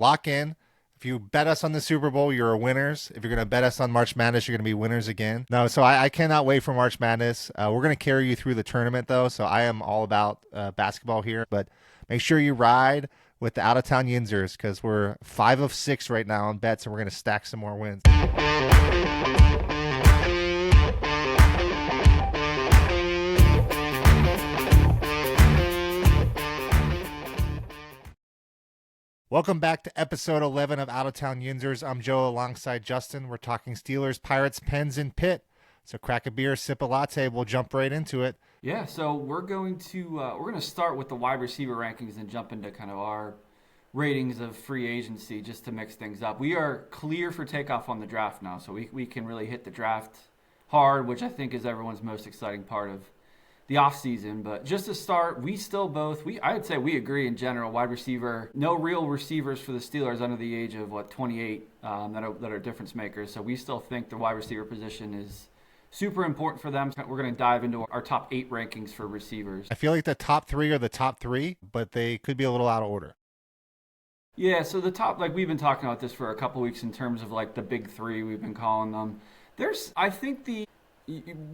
Lock in. If you bet us on the Super Bowl, you're winners. If you're going to bet us on March Madness, you're going to be winners again. No, so I cannot wait for March Madness. We're going to carry you through the tournament, though, so I am all about basketball here. But make sure you ride with the Out of Town Yinzers because we're 5 of 6 right now on bets, and we're going to stack some more wins. Welcome back to episode 11 of Out of Town Yinzers. I'm Joe alongside Justin. We're talking Steelers, Pirates, Pens, and Pitt. So crack a beer, sip a latte. We'll jump right into it. Yeah, so we're going to start with the wide receiver rankings and jump into kind of our ratings of free agency just to mix things up. We are clear for takeoff on the draft now, so we can really hit the draft hard, which I think is everyone's most exciting part of the offseason. But just to start, I'd say we agree in general, wide receiver, no real receivers for the Steelers under the age of 28 that are difference makers. So we still think the wide receiver position is super important for them. We're going to dive into our top 8 rankings for receivers. I feel like the top 3 are the top 3, but they could be a little out of order. Yeah, so the top, we've been talking about this for a couple weeks in terms of the big 3, we've been calling them.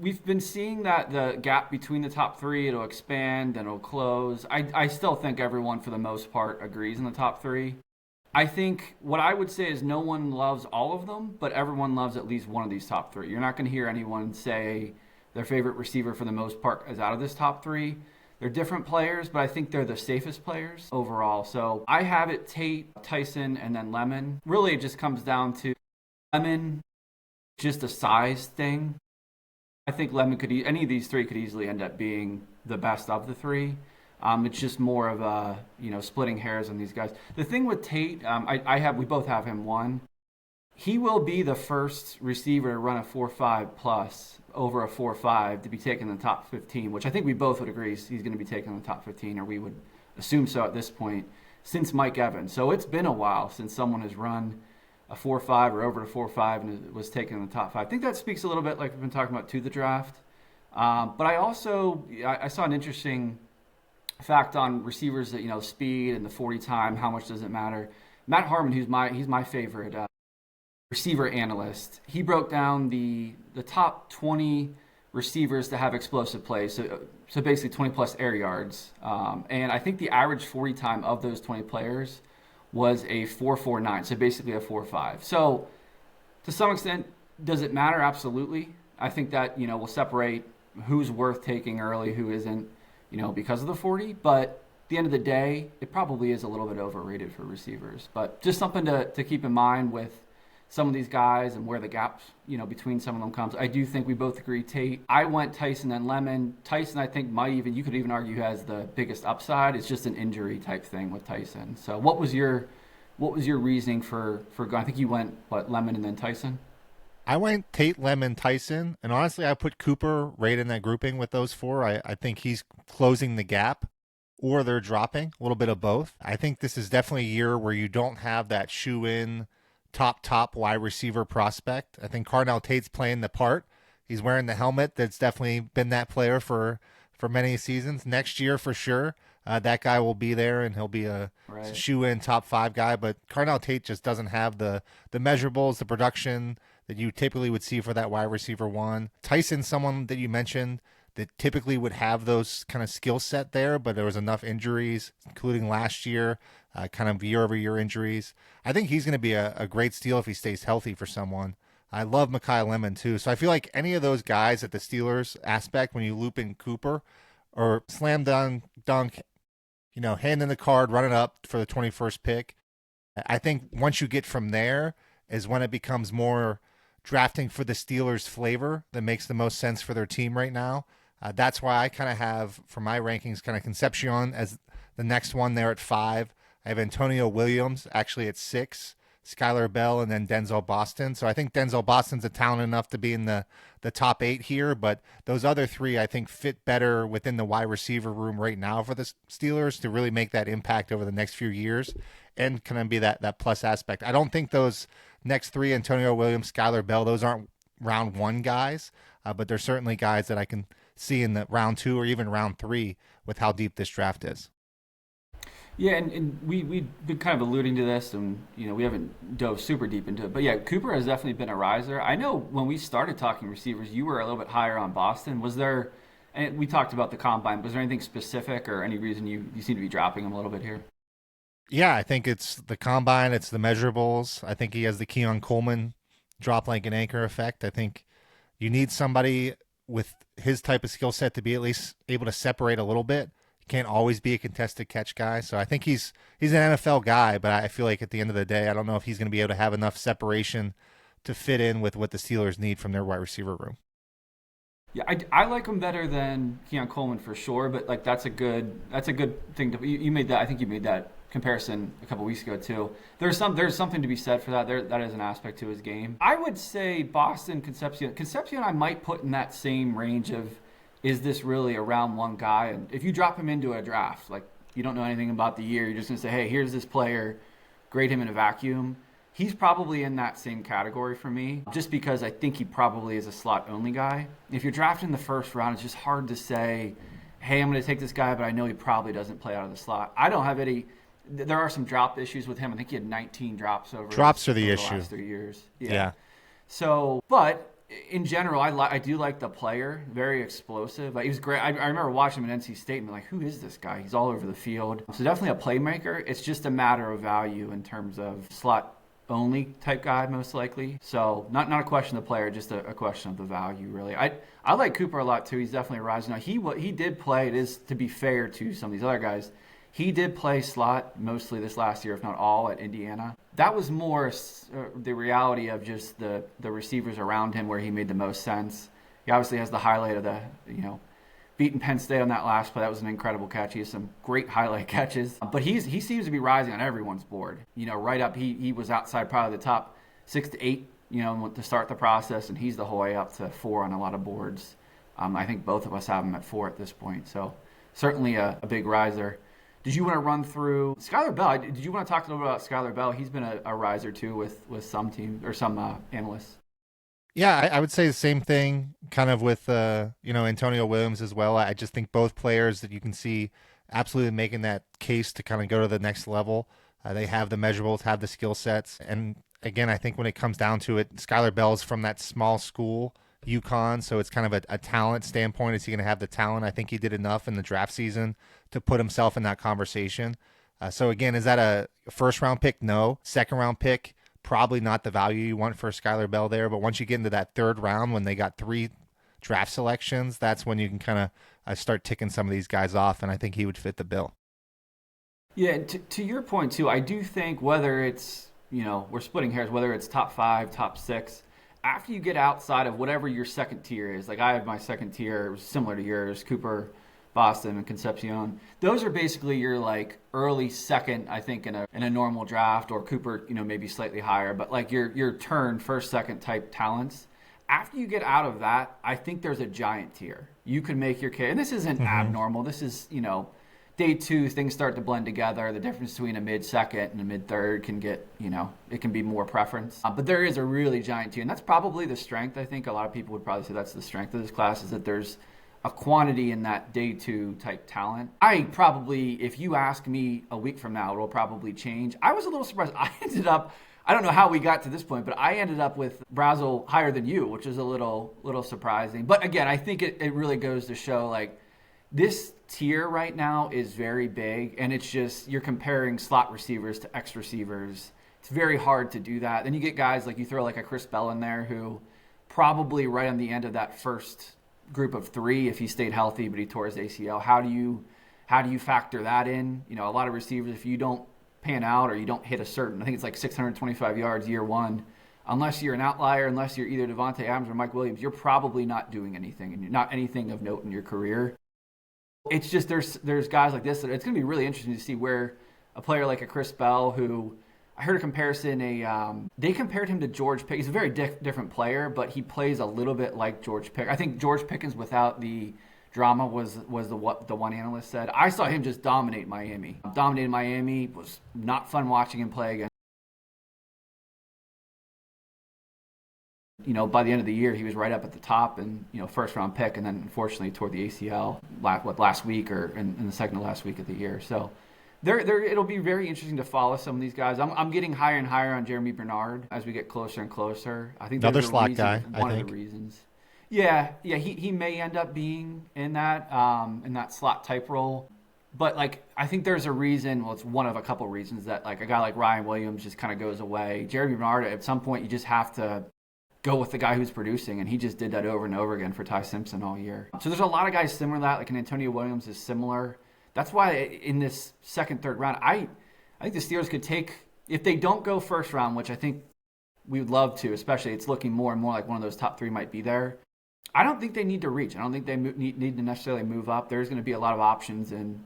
We've been seeing that the gap between the top 3, it'll expand and it'll close. I still think everyone, for the most part, agrees in the top 3. I think what I would say is no one loves all of them, but everyone loves at least one of these top 3. You're not going to hear anyone say their favorite receiver, for the most part, is out of this top 3. They're different players, but I think they're the safest players overall. So I have it Tate, Tyson, and then Lemon. Really, it just comes down to Lemon, just a size thing. I think Lemon any of these 3 could easily end up being the best of the 3. It's just more of a, splitting hairs on these guys. The thing with Tate, we both have him 1. He will be the first receiver to run a 4.5 plus over a 4.5 to be taken in the top 15, which I think we both would agree he's going to be taken in the top 15, or we would assume so at this point, since Mike Evans. So it's been a while since someone has run a 4.5 or over a 4.5 and was taken in the top 5. I think that speaks a little bit, like we've been talking about, to the draft. But I saw an interesting fact on receivers that, speed and the 40 time, how much does it matter? Matt Harmon, he's my favorite receiver analyst. He broke down the top 20 receivers to have explosive plays. So basically 20 plus air yards. And I think the average 40 time of those 20 players was a 4.49, so basically a 4.5. So to some extent, does it matter? Absolutely. I think that, will separate who's worth taking early, who isn't, because of the 40. But at the end of the day, it probably is a little bit overrated for receivers. But just something to keep in mind with some of these guys and where the gaps, between some of them comes. I do think we both agree Tate. I went Tyson and Lemon. Tyson, I think, you could even argue, has the biggest upside. It's just an injury type thing with Tyson. So what was your reasoning for going? I think you went, Lemon and then Tyson? I went Tate, Lemon, Tyson, and honestly, I put Cooper right in that grouping with those 4. I think he's closing the gap, or they're dropping, a little bit of both. I think this is definitely a year where you don't have that shoe-in top wide receiver prospect. I think Konnor Tate's playing the part. He's wearing the helmet. That's definitely been that player for many seasons. Next year, for sure, that guy will be there, and he'll be a shoe-in top 5 guy. But Konnor Tate just doesn't have the measurables, the production that you typically would see for that wide receiver 1. Tyson, someone that you mentioned that typically would have those kind of skill set there, but there was enough injuries, including last year, kind of year-over-year injuries. I think he's going to be a great steal if he stays healthy for someone. I love Mekhi Lemon, too. So I feel like any of those guys at the Steelers aspect, when you loop in Cooper, or slam dunk, hand in the card, run it up for the 21st pick. I think once you get from there is when it becomes more drafting for the Steelers flavor that makes the most sense for their team right now. That's why I kind of have, for my rankings, kind of Concepcion as the next one there at 5. I have Antonio Williams actually at 6, Skylar Bell, and then Denzel Boston. So I think Denzel Boston's a talent enough to be in the top 8 here, but those other 3 I think fit better within the wide receiver room right now for the Steelers to really make that impact over the next few years and kind of be that plus aspect. I don't think those next 3, Antonio Williams, Skylar Bell, those aren't round 1 guys, but they're certainly guys that I can see in the round 2 or even round 3 with how deep this draft is. Yeah, and we've been kind of alluding to this, and we haven't dove super deep into it. But yeah, Cooper has definitely been a riser. I know when we started talking receivers, you were a little bit higher on Boston. Was there, and we talked about the combine, was there anything specific or any reason you seem to be dropping him a little bit here? Yeah, I think it's the combine, it's the measurables. I think he has the Keon Coleman drop like an anchor effect. I think you need somebody with his type of skill set to be at least able to separate a little bit. He can't always be a contested catch guy. So I think he's an NFL guy, but I feel like at the end of the day, I don't know if he's going to be able to have enough separation to fit in with what the Steelers need from their wide receiver room. Yeah, I like him better than Keon Coleman for sure, but like that's a good thing you made that. I think you made that comparison a couple weeks ago too. There's something to be said for that. That is an aspect to his game. I would say Boston Concepcion I might put in that same range of, is this really a round one guy? And if you drop him into a draft, like you don't know anything about the year, you're just gonna say, hey, here's this player, grade him in a vacuum. He's probably in that same category for me, just because I think he probably is a slot only guy. If you're drafting the first round, it's just hard to say, hey, I'm going to take this guy, but I know he probably doesn't play out of the slot. I don't have any. There are some drop issues with him. I think he had 19 drops Drops are the over issue. the last 3 years. Yeah. So, but in general, I do like the player. Very explosive. Like, he was great. I remember watching him at NC State and being like, who is this guy? He's all over the field. So definitely a playmaker. It's just a matter of value in terms of slot only type guy, most likely. So not a question of the player, just a question of the value, really. I like Cooper a lot too. He's definitely a rise. Now he did play. It is, to be fair to some of these other guys, he did play slot mostly this last year, if not all, at Indiana. That was more the reality of just the receivers around him where he made the most sense. He obviously has the highlight of the beating Penn State on that last play. That was an incredible catch. He has some great highlight catches. But he seems to be rising on everyone's board. Right up. He was outside probably the top 6 to 8, to start the process, and he's the whole way up to 4 on a lot of boards. I think both of us have him at 4 at this point. So certainly a big riser. Did you want to run through Skylar Bell? Did you want to talk a little bit about Skylar Bell? He's been a riser too with some teams or some analysts. Yeah, I would say the same thing kind of with Antonio Williams as well. I just think both players that you can see absolutely making that case to kind of go to the next level. They have the measurables, have the skill sets. And again, I think when it comes down to it, Skylar Bell's from that small school, UConn, so it's kind of a talent standpoint. Is he going to have the talent? I think he did enough in the draft season to put himself in that conversation. So again, is that a first round pick? No. Second round pick? Probably not the value you want for Skylar Bell there. But once you get into that third round, when they got 3 draft selections, that's when you can kind of start ticking some of these guys off, and I think he would fit the bill. Yeah, to your point too, I do think whether it's, we're splitting hairs, whether it's top 5, top 6, after you get outside of whatever your second tier is, like I have my second tier, similar to yours, Cooper, Boston, and Concepcion. Those are basically your like early second, I think, in a normal draft, or Cooper, maybe slightly higher, but like your turn first, second type talents. After you get out of that, I think there's a giant tier. You can make your case, and this isn't abnormal. This is, day 2, things start to blend together. The difference between a mid-second and a mid-third can get, it can be more preference. But there is a really giant tier, and that's probably the strength. I think a lot of people would probably say that's the strength of this class, is that there's a quantity in that day 2 type talent. I probably, if you ask me a week from now, it'll probably change. I was a little surprised. I don't know how we got to this point, but I ended up with Brazel higher than you, which is a little surprising. But again, I think it really goes to show, like, this tier right now is very big, and it's just you're comparing slot receivers to X receivers. It's very hard to do that. Then you get guys like, you throw like a Chris Bell in there, who probably right on the end of that first group of 3, if he stayed healthy but he tore his ACL. How do you factor that in? A lot of receivers, if you don't pan out or you don't hit a certain, I think it's like 625 yards year 1, unless you're an outlier, unless you're either Devontae Adams or Mike Williams, you're probably not doing anything, and you're not anything of note in your career. It's just there's guys like this that it's going to be really interesting to see where a player like a Chris Bell, who I heard a comparison, they compared him to George Pickens. He's a very different player, but he plays a little bit like George Pickens. I think George Pickens without the drama was what the one analyst said. I saw him just dominate Miami. Dominated Miami. Was not fun watching him play again. By the end of the year, he was right up at the top and, first round pick, and then unfortunately toward the ACL last week or in the second to last week of the year. So It'll be very interesting to follow some of these guys. I'm getting higher and higher on Jeremy Bernard as we get closer and closer. I think Another there's a slot reason, guy, I one of think. the reasons. Yeah, he may end up being in that slot type role. But like I think there's a reason, well it's one of a couple reasons that like a guy like Ryan Williams just kind of goes away. Jeremy Bernard at some point you just have to go with the guy who's producing, and he just did that over and over again for Ty Simpson all year. So there's a lot of guys similar to that, like an Antonio Williams is similar. That's why in this second, third round, I think the Steelers could take, if they don't go first round, which I think we would love to, especially it's looking more and more like one of those top three might be there. I don't think they need to reach. I don't think they need to necessarily move up. There's going to be a lot of options in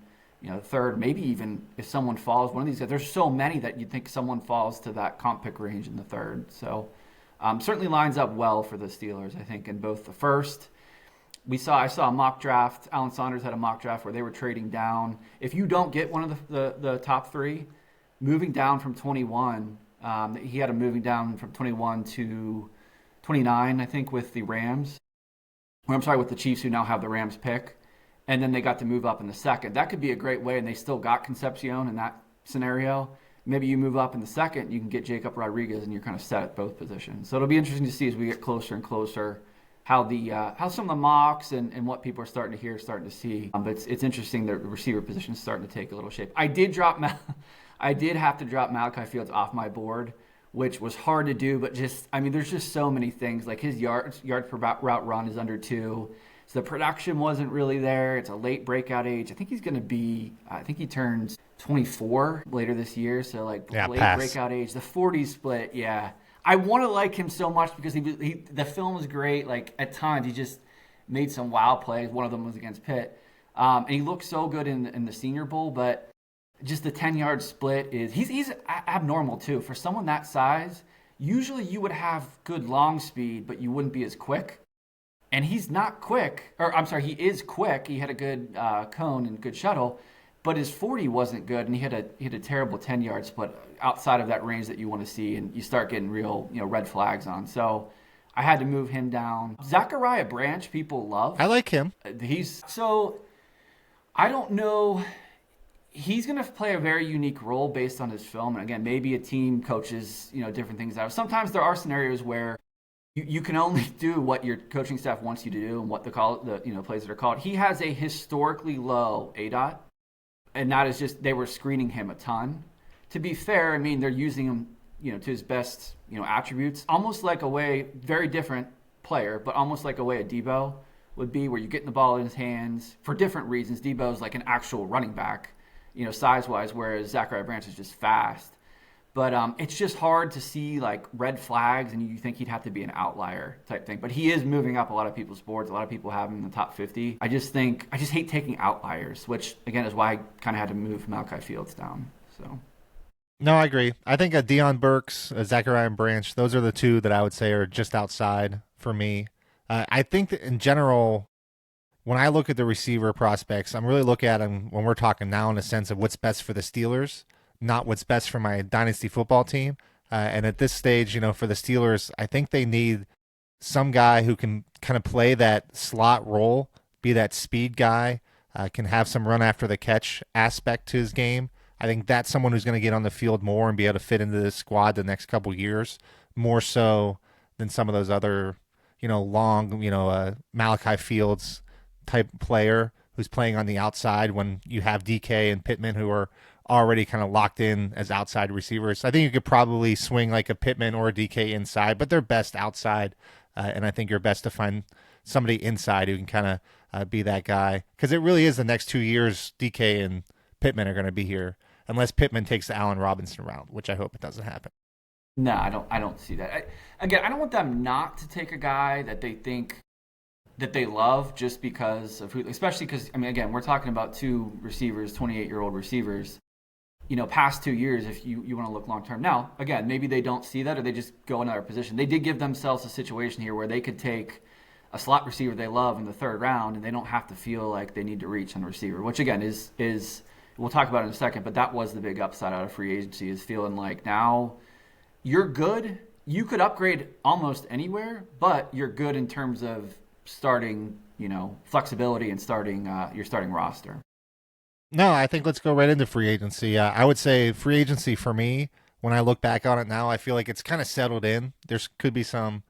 third, maybe even if someone falls, one of these guys. There's so many that you'd think someone falls to that comp pick range in the third. So certainly lines up well for the Steelers, I think, in both the first. I saw a mock draft. Alan Saunders had a mock draft where they were trading down. If you don't get one of the top three, moving down from 21, he had a moving down from 21 to 29, I think, with the Rams. Or I'm sorry, with the Chiefs, who now have the Rams pick. And then they got to move up in the second. That could be a great way, and they still got Concepcion in that scenario. Maybe you move up in the second, you can get Jacob Rodriguez, and you're kind of set at both positions. So it'll be interesting to see as we get closer and closer how some of the mocks and what people are starting to see. But it's interesting that the receiver position is starting to take a little shape. I did have to drop Malachi Fields off my board, which was hard to do, but there's just so many things. Like his yards per route run is under 2. So the production wasn't really there. It's a late breakout age. I think he turns 24 later this year. So late breakout age. The 40 split, yeah. I want to like him so much because the film was great. Like at times he just made some wow plays. One of them was against Pitt. And he looked so good in the Senior Bowl, but just the 10-yard split he's abnormal too. For someone that size, usually you would have good long speed, but you wouldn't be as quick. And he's not quick, he is quick. He had a good cone and good shuttle, but his 40 wasn't good, and he had a terrible 10-yard split outside of that range that you want to see, and you start getting real red flags on. So I had to move him down. Zachariah Branch, people love. I like him. I don't know. He's going to play a very unique role based on his film, and again, maybe a team coaches different things out. Sometimes there are scenarios where you can only do what your coaching staff wants you to do and what the plays that are called. He has a historically low ADOT, and that is just they were screening him a ton. To be fair, they're using him to his best attributes, almost like a way, very different player, but almost like a way a Debo would be, where you're getting the ball in his hands for different reasons. Debo's like an actual running back, size-wise, whereas Zachariah Branch is just fast. But it's just hard to see like red flags, and you think he'd have to be an outlier type thing. But he is moving up a lot of people's boards. A lot of people have him in the top 50. I just hate taking outliers, which again is why I kind of had to move Malachi Fields down. So. No, I agree. I think Deion Burks, Zachariah Branch, those are the two that I would say are just outside for me. I think that in general, when I look at the receiver prospects, I'm really looking at them when we're talking now in a sense of what's best for the Steelers, not what's best for my dynasty football team. And at this stage, for the Steelers, I think they need some guy who can kind of play that slot role, be that speed guy, can have some run after the catch aspect to his game. I think that's someone who's going to get on the field more and be able to fit into this squad the next couple years, more so than some of those other, long, Malachi Fields type player who's playing on the outside when you have DK and Pittman who are already kind of locked in as outside receivers. I think you could probably swing like a Pittman or a DK inside, but they're best outside. And I think you're best to find somebody inside who can kind of be that guy. Because it really is the next 2 years, DK and Pittman are going to be here, unless Pittman takes the Allen Robinson route, which I hope it doesn't happen. No, I don't see that. I don't want them not to take a guy that they think that they love just because of who, especially because, again, we're talking about two receivers, 28-year-old receivers, past 2 years if you want to look long-term. Now, again, maybe they don't see that or they just go another position. They did give themselves a situation here where they could take a slot receiver they love in the third round and they don't have to feel like they need to reach on a receiver, which, again, is we'll talk about it in a second, but that was the big upside out of free agency, is feeling like now you're good. You could upgrade almost anywhere, but you're good in terms of starting, flexibility and starting your starting roster. No, I think let's go right into free agency. I would say free agency for me, when I look back on it now, I feel like it's kind of settled in. There's could be some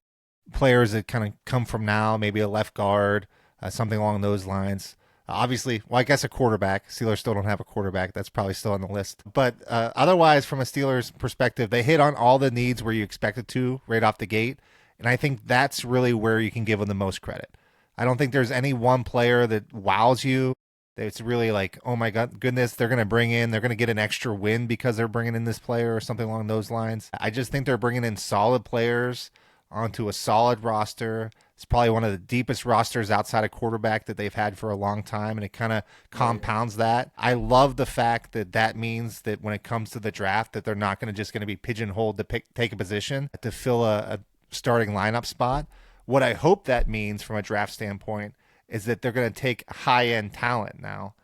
players that kind of come from now, maybe a left guard, something along those lines. Obviously, well, I guess a quarterback. Steelers still don't have a quarterback. That's probably still on the list. But otherwise, from a Steelers perspective, they hit on all the needs where you expected to right off the gate. And I think that's really where you can give them the most credit. I don't think there's any one player that wows you. It's really like, oh my God, goodness, they're going to get an extra win because they're bringing in this player or something along those lines. I just think they're bringing in solid players onto a solid roster. It's probably one of the deepest rosters outside of quarterback that they've had for a long time, and it kind of compounds that. I love the fact that that means that when it comes to the draft, that they're not going to be pigeonholed to take a position to fill a starting lineup spot. What I hope that means from a draft standpoint is that they're going to take high-end talent now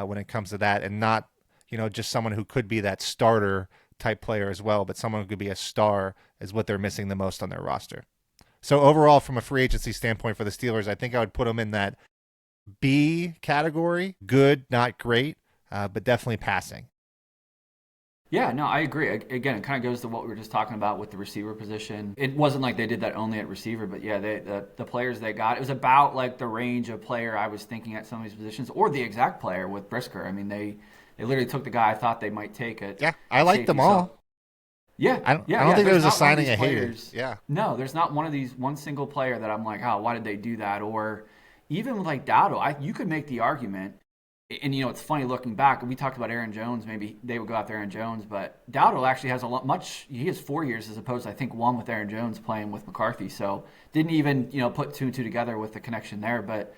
when it comes to that, and not just someone who could be that starter type player as well, but someone who could be a star is what they're missing the most on their roster. So overall, from a free agency standpoint for the Steelers, I think I would put them in that B category. Good, not great, but definitely passing. Yeah, no, I agree. Again, it kind of goes to what we were just talking about with the receiver position. It wasn't like they did that only at receiver, but yeah, the players they got, it was about like the range of player I was thinking at some of these positions, or the exact player with Brisker. I mean, they literally took the guy I thought they might take at Yeah, I like them all. So, yeah, I don't think there was a signing I hated. Yeah. No, there's not one single player that I'm like, oh, why did they do that? Or even with like Dowdle, you could make the argument. And it's funny looking back. We talked about Aaron Jones. Maybe they would go after Aaron Jones, but Dowdle actually has He has 4 years as opposed to, I think, one with Aaron Jones playing with McCarthy. So didn't even put two and two together with the connection there. But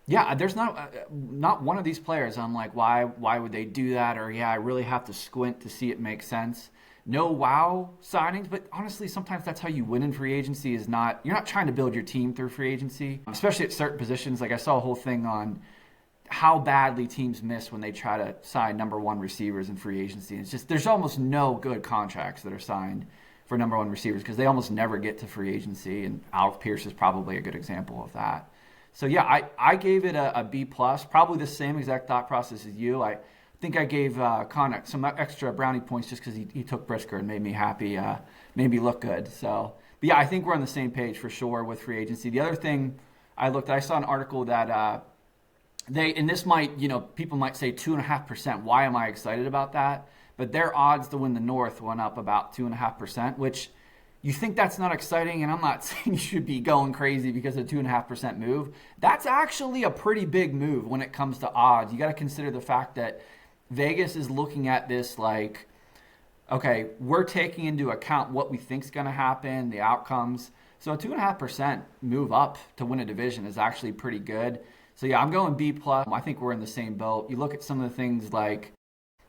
yeah, there's not one of these players. I'm like, why would they do that? Or I really have to squint to see it make sense. No wow signings, but honestly, sometimes that's how you win in free agency. You're not trying to build your team through free agency, especially at certain positions. Like I saw a whole thing on how badly teams miss when they try to sign number one receivers in free agency. It's just there's almost no good contracts that are signed for number one receivers because they almost never get to free agency, and Alec Pierce is probably a good example of that. So yeah, I gave it a B plus, probably the same exact thought process as you. I think I gave Konnor some extra brownie points just because he took Brisker and made me happy, made me look good. So, but yeah, I think we're on the same page for sure with free agency. The other thing I saw an article that and this might, people might say 2.5%. Why am I excited about that? But their odds to win the North went up about 2.5%, which you think that's not exciting. And I'm not saying you should be going crazy because of a 2.5% move. That's actually a pretty big move when it comes to odds. You got to consider the fact that Vegas is looking at this like, okay, we're taking into account what we think is going to happen, the outcomes. So a 2.5% move up to win a division is actually pretty good. So yeah, I'm going B plus. I think we're in the same boat. You look at some of the things like,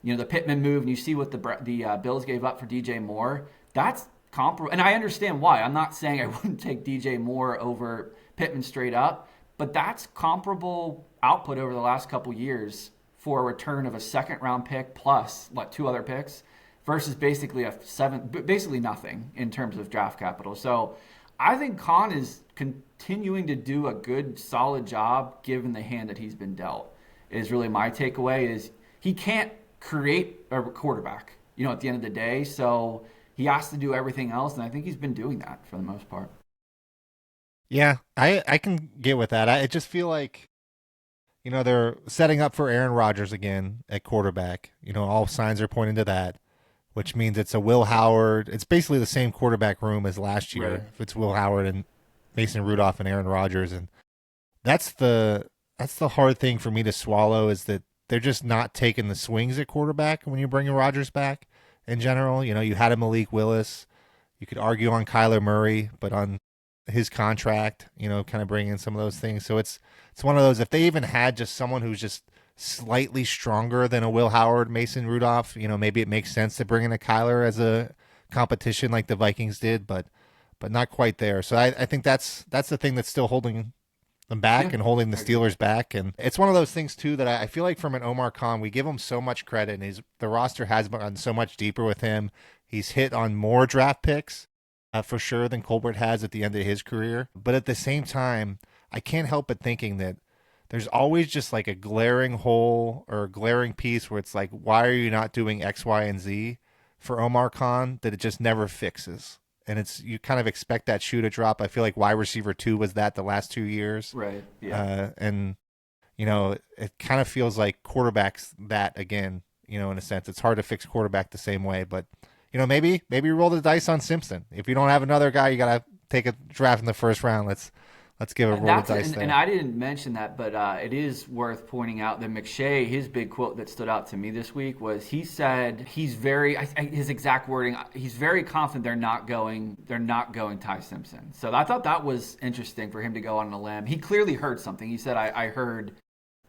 the Pittman move, and you see what the Bills gave up for DJ Moore. That's comparable, and I understand why. I'm not saying I wouldn't take DJ Moore over Pittman straight up, but that's comparable output over the last couple years for a return of a second round pick plus two other picks versus basically nothing in terms of draft capital. So I think Khan is continuing to do a good, solid job given the hand that he's been dealt. Is really my takeaway is he can't create a quarterback, at the end of the day. So he has to do everything else, and I think he's been doing that for the most part. Yeah, I can get with that. I just feel like, they're setting up for Aaron Rodgers again at quarterback. All signs are pointing to that, which means it's a Will Howard. It's basically the same quarterback room as last year. Right. If it's Will Howard and Mason Rudolph and Aaron Rodgers, and that's the hard thing for me to swallow is that they're just not taking the swings at quarterback when you bring Rodgers back. In general, you had a Malik Willis. You could argue on Kyler Murray, but on his contract, kind of bring in some of those things. So it's one of those. If they even had just someone who's just slightly stronger than a Will Howard, Mason Rudolph, maybe it makes sense to bring in a Kyler as a competition like the Vikings did, but not quite there. So I think that's the thing that's still holding them back and holding the Steelers back. And it's one of those things too that I feel like from an Omar Khan, we give him so much credit, and the roster has gotten so much deeper with him. He's hit on more draft picks for sure than Colbert has at the end of his career. But at the same time, I can't help but thinking that there's always just like a glaring hole or a glaring piece where it's like, why are you not doing X, Y, and Z for Omar Khan that it just never fixes? And it's you kind of expect that shoe to drop. I feel like wide receiver 2 was that the last 2 years. Right. Yeah. And, it kind of feels like quarterbacks that again, in a sense. It's hard to fix quarterback the same way. But, maybe roll the dice on Simpson. If you don't have another guy, you got to take a draft in the first round. Let's give a roll of dice there. And I didn't mention that, but it is worth pointing out that McShay, his big quote that stood out to me this week was he said his exact wording, he's very confident they're not going Ty Simpson. So I thought that was interesting for him to go on a limb. He clearly heard something. He said, I heard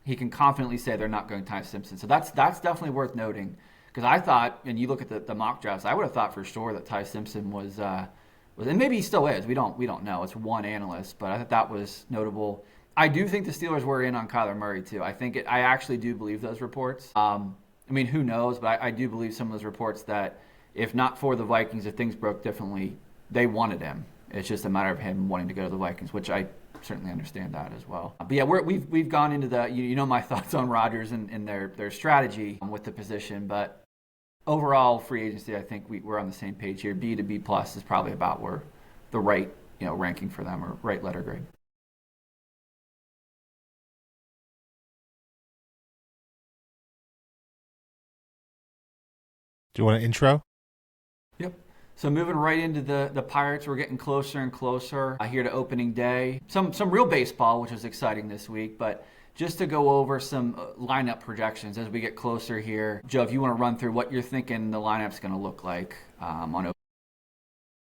he can confidently say they're not going Ty Simpson. So that's definitely worth noting because I thought, and you look at the mock drafts, I would have thought for sure that Ty Simpson was and maybe he still is. We don't know. It's one analyst, but I thought that was notable. I do think the Steelers were in on Kyler Murray too. I actually do believe those reports. Who knows? But I do believe some of those reports that if not for the Vikings, if things broke differently, they wanted him. It's just a matter of him wanting to go to the Vikings, which I certainly understand that as well. But yeah, we've gone into the my thoughts on Rodgers and their strategy with the position, but. Overall, free agency, I think we're on the same page here. B to B plus is probably about where the right ranking for them or right letter grade. Do you want an intro? Yep. So moving right into the Pirates, we're getting closer and closer here to opening day. Some real baseball, which was exciting this week, but just to go over some lineup projections as we get closer here. Joe, if you want to run through what you're thinking the lineup's going to look like on opening.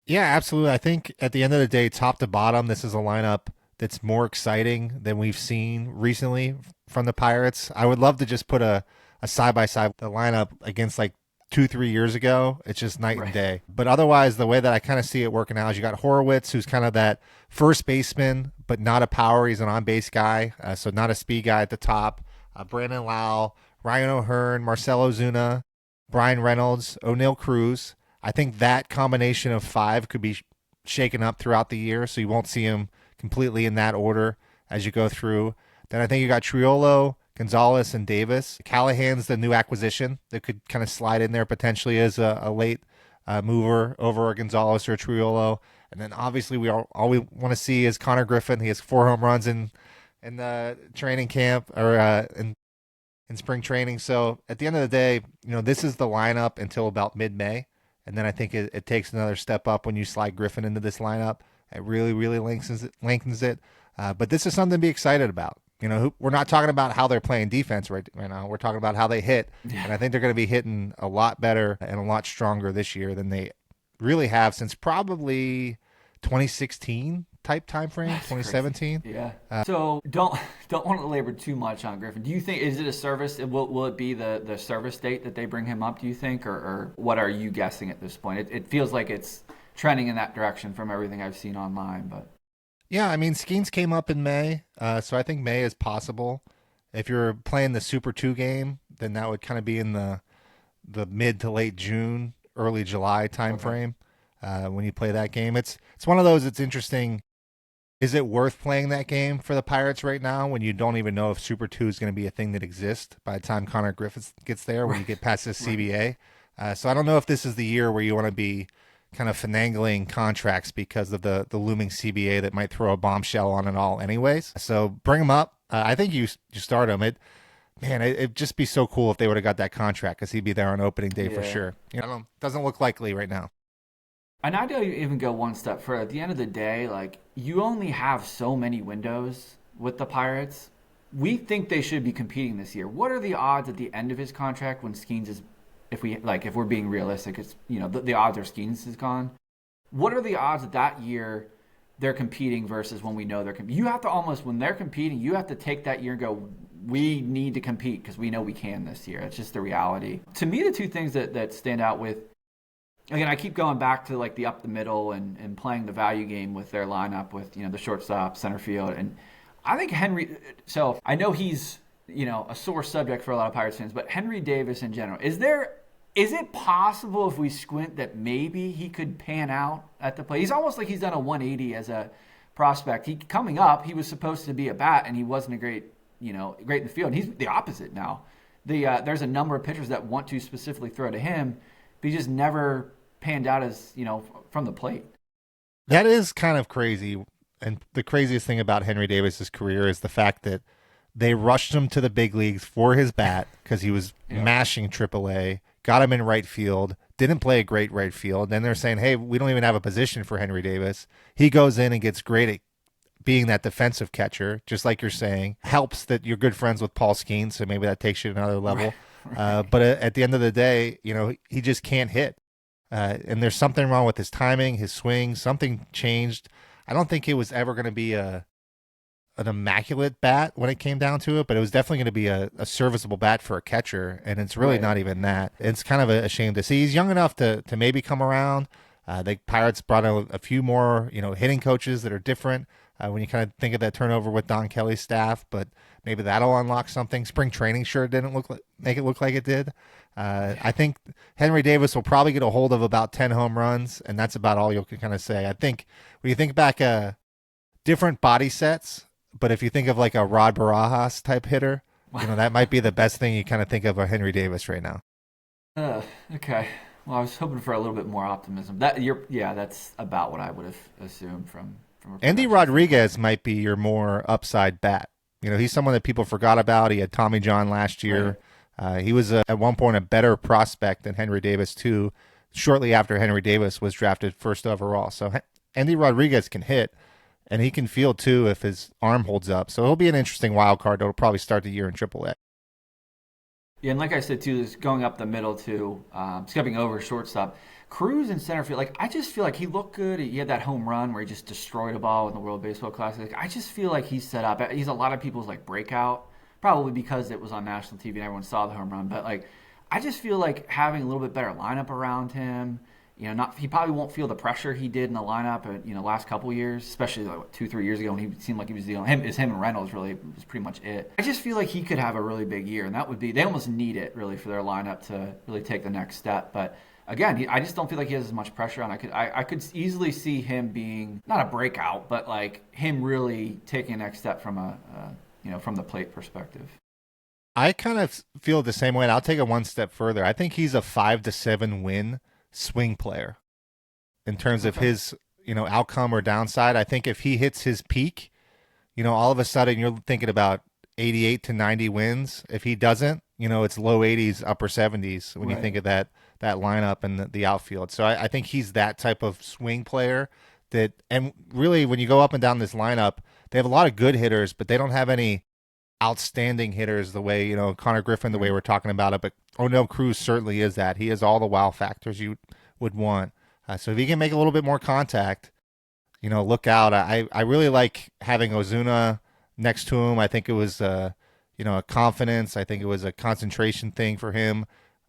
Yeah, absolutely. I think at the end of the day, top to bottom, this is a lineup that's more exciting than we've seen recently from the Pirates. I would love to just put a side-by-side the lineup against like 2-3 years ago. It's just night and day. But otherwise, the way that I kind of see it working out is you got Horowitz, who's kind of that first baseman, but not a power. He's an on-base guy, so not a speed guy at the top. Brandon Lau, Ryan O'Hearn, Marcell Ozuna, Brian Reynolds, O'Neal Cruz. I think that combination of 5 could be shaken up throughout the year, so you won't see him completely in that order as you go through. Then I think you got Triolo, Gonzalez, and Davis. Callahan's the new acquisition that could kind of slide in there potentially as a late mover over a Gonzalez or a Triolo. And then obviously all we want to see is Konnor Griffin. He has 4 home runs in the training camp or in spring training. So at the end of the day, this is the lineup until about mid-May. And then I think it takes another step up when you slide Griffin into this lineup. It really, really lengthens it. But this is something to be excited about. We're not talking about how they're playing defense right now. We're talking about how they hit. Yeah. And I think they're going to be hitting a lot better and a lot stronger this year than they really have since probably 2016 type time frame, 2017. Crazy. Yeah. So don't want to labor too much on Griffin. Do you think, is it a service? Will it be the service date that they bring him up, do you think? Or what are you guessing at this point? It feels like it's trending in that direction from everything I've seen online, but. Yeah, I mean, Skeens came up in May, so I think May is possible. If you're playing the Super 2 game, then that would kind of be in the mid to late June, early July time frame when you play that game. It's one of those, it's interesting. Is it worth playing that game for the Pirates right now when you don't even know if Super 2 is going to be a thing that exists by the time Konnor Griffin gets there, when you get past the CBA? So I don't know if this is the year where you want to be kind of finagling contracts because of the looming CBA that might throw a bombshell on it all anyways. So bring him up. I think you start him. It'd just be so cool if they would have got that contract because he'd be there on opening day for sure. Doesn't look likely right now. And I don't even go one step further. At the end of the day, like, you only have so many windows with the Pirates. We think they should be competing this year. What are the odds at the end of his contract when Skeens is, if we're being realistic, it's, the odds are Skeens is gone. What are the odds that year they're competing versus when we know they're competing? You have to almost, when they're competing, you have to take that year and go, we need to compete because we know we can this year. It's just the reality. To me, the two things that stand out with, again, I keep going back to like the up the middle and playing the value game with their lineup with, the shortstop, center field. And I think Henry, so I know he's, a sore subject for a lot of Pirates fans, but Henry Davis in general, is it possible if we squint that maybe he could pan out at the plate? He's almost like he's done a 180 as a prospect. Coming up, he was supposed to be a bat, and he wasn't a great great in the field. And he's the opposite now. There's a number of pitchers that want to specifically throw to him, but he just never panned out as, from the plate. That is kind of crazy. And the craziest thing about Henry Davis's career is the fact that they rushed him to the big leagues for his bat because he was mashing AAA, got him in right field, didn't play a great right field. Then they're saying, hey, we don't even have a position for Henry Davis. He goes in and gets great at being that defensive catcher, just like you're saying. Helps that you're good friends with Paul Skeens, so maybe that takes you to another level. Right. But at the end of the day, he just can't hit. And there's something wrong with his timing, his swing. Something changed. I don't think it was ever going to be an immaculate bat when it came down to it, but it was definitely going to be a serviceable bat for a catcher, and it's really not even that. It's kind of a shame to see. He's young enough to maybe come around. The Pirates brought in a few more, hitting coaches that are different when you kind of think of that turnover with Don Kelly's staff, but maybe that'll unlock something. Spring training sure didn't make it look like it did. I think Henry Davis will probably get a hold of about 10 home runs, and that's about all you can kind of say. I think when you think back different body sets, but if you think of like a Rod Barajas type hitter, that might be the best thing you kind of think of a Henry Davis right now. Okay. Well, I was hoping for a little bit more optimism. That's about what I would have assumed from Andy Rodriguez might be your more upside bat. He's someone that people forgot about. He had Tommy John last year. Right. He was at one point a better prospect than Henry Davis too. Shortly after Henry Davis was drafted first overall, so Andy Rodriguez can hit. And he can field, too, if his arm holds up. So he'll be an interesting wild card. That'll probably start the year in AAA. Yeah, and like I said, too, is going up the middle, too, skipping over shortstop. Cruz in center field, I just feel like he looked good. He had that home run where he just destroyed a ball in the World Baseball Classic. I just feel like he's set up. He's a lot of people's, breakout, probably because it was on national TV and everyone saw the home run. But, I just feel like having a little bit better lineup around him, he probably won't feel the pressure he did in the lineup, last couple of years, especially 2-3 years ago when he seemed like he was dealing. Him and Reynolds really was pretty much it. I just feel like he could have a really big year, and that would be they almost need it really for their lineup to really take the next step. But again, I just don't feel like he has as much pressure on. I could easily see him being not a breakout, but him really taking a next step from from the plate perspective. I kind of feel the same way, and I'll take it one step further. I think he's a 5 to 7 win swing player in terms of his outcome or downside. I think if he hits his peak, all of a sudden you're thinking about 88 to 90 wins. If he doesn't, it's low 80s, upper 70s when you think of that lineup and the outfield. So I think he's that type of swing player and really when you go up and down this lineup, they have a lot of good hitters, but they don't have any outstanding hitters the way, Konnor Griffin, the way we're talking about it, but O'Neill Cruz certainly is that. He has all the wow factors you would want. So if he can make a little bit more contact, look out. I really like having Ozuna next to him. I think it was, a confidence. I think it was a concentration thing for him.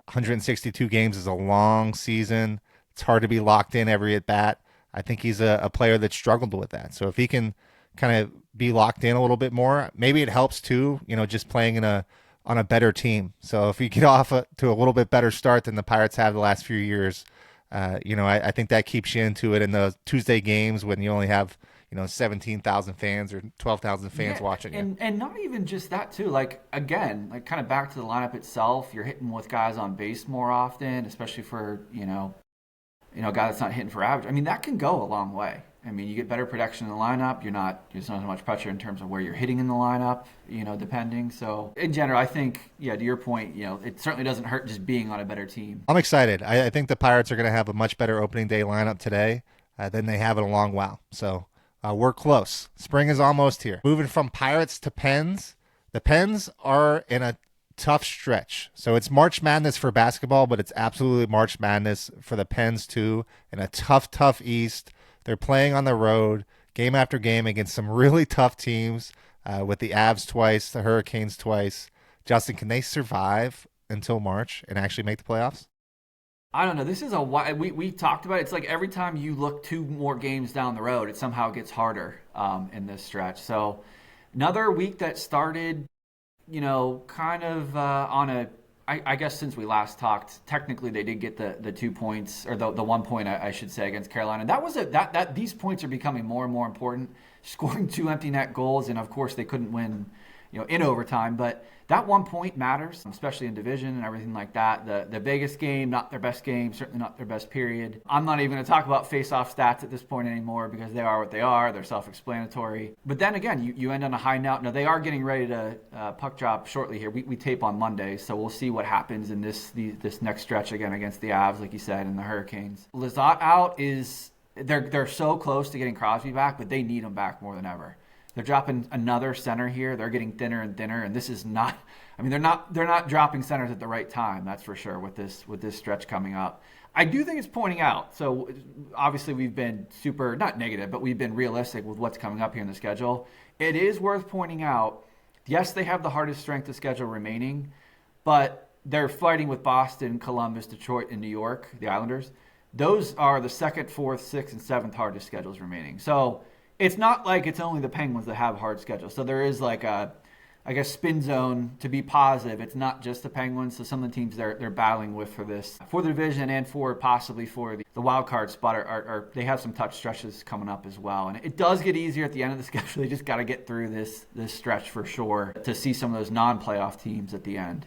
162 games is a long season. It's hard to be locked in every at bat. I think he's a player that struggled with that. So if he can kind of be locked in a little bit more, maybe it helps too, just playing on a better team. So if you get off to a little bit better start than the Pirates have the last few years, I think that keeps you into it in the Tuesday games when you only have, 17,000 fans or 12,000 fans watching you. And not even just that too. Again, kind of back to the lineup itself, you're hitting with guys on base more often, especially for, a guy that's not hitting for average. I mean, that can go a long way. I mean, you get better protection in the lineup. There's not as much pressure in terms of where you're hitting in the lineup, depending. So, in general, I think, to your point, it certainly doesn't hurt just being on a better team. I'm excited. I think the Pirates are going to have a much better opening day lineup today than they have in a long while. So, we're close. Spring is almost here. Moving from Pirates to Pens. The Pens are in a tough stretch. So, it's March Madness for basketball, but it's absolutely March Madness for the Pens, too, in a tough East. They're playing on the road, game after game, against some really tough teams, with the Avs twice, the Hurricanes twice. Justin, can they survive until March and actually make the playoffs? I don't know. This is we talked about it. It's like every time you look 2 more games down the road, it somehow gets harder in this stretch. So another week that started, kind of on a – I guess since we last talked, technically they did get the 2 points, or the 1 point, I should say, against Carolina. That was these points are becoming more and more important. Scoring 2 empty net goals, and of course they couldn't win, in overtime. But that 1 point matters, especially in division and everything like that. The Vegas game, not their best game, certainly not their best period. I'm not even going to talk about face-off stats at this point anymore because they are what they are. They're self-explanatory. But then again, you end on a high note. Now, they are getting ready to puck drop shortly here. We tape on Monday, so we'll see what happens in this next stretch again against the Avs, like you said, and the Hurricanes. Lizotte out is they're so close to getting Crosby back, but they need him back more than ever. They're dropping another center here. They're getting thinner and thinner, and this is not. I mean, they're not dropping centers at the right time. That's for sure. With this stretch coming up, I do think it's pointing out. So obviously we've been super not negative, but we've been realistic with what's coming up here in the schedule. It is worth pointing out. Yes, they have the hardest strength of schedule remaining, but they're fighting with Boston, Columbus, Detroit, and New York, the Islanders. Those are the 2nd, 4th, 6th, and 7th hardest schedules remaining. So it's not like it's only the Penguins that have hard schedules. So there is like a, I guess, spin zone to be positive. It's not just the Penguins. So some of the teams they're battling with for the division and possibly for the wild card spot are they have some touch stretches coming up as well. And it does get easier at the end of the schedule. They just got to get through this stretch for sure to see some of those non-playoff teams at the end.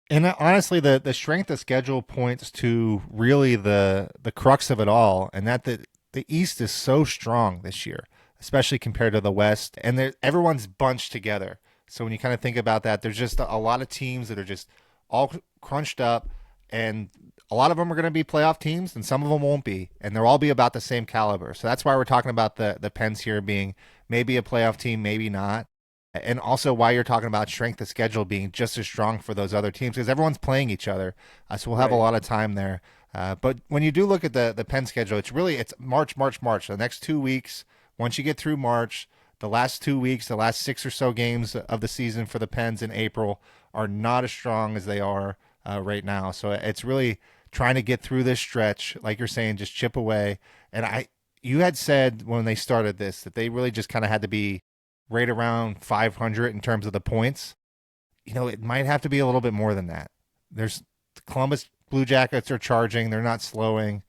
And honestly, the strength of schedule points to really the crux of it all, and that the East is so strong this year, especially compared to the West, and everyone's bunched together. So when you kind of think about that, there's just a lot of teams that are just all crunched up, and a lot of them are going to be playoff teams, and some of them won't be, and they'll all be about the same caliber. So that's why we're talking about the Pens here being maybe a playoff team, maybe not. And also why you're talking about strength of schedule being just as strong for those other teams, because everyone's playing each other. So we'll have a lot of time there. But when you do look at the Penn schedule, it's March. The next 2 weeks, once you get through March, the last 2 weeks, the last 6 or so games of the season for the Pens in April are not as strong as they are right now. So it's really trying to get through this stretch, like you're saying, just chip away. And you had said when they started this that they really just kind of had to be right around 500 in terms of the points. It might have to be a little bit more than that. There's the Columbus Blue Jackets are charging. They're not slowing.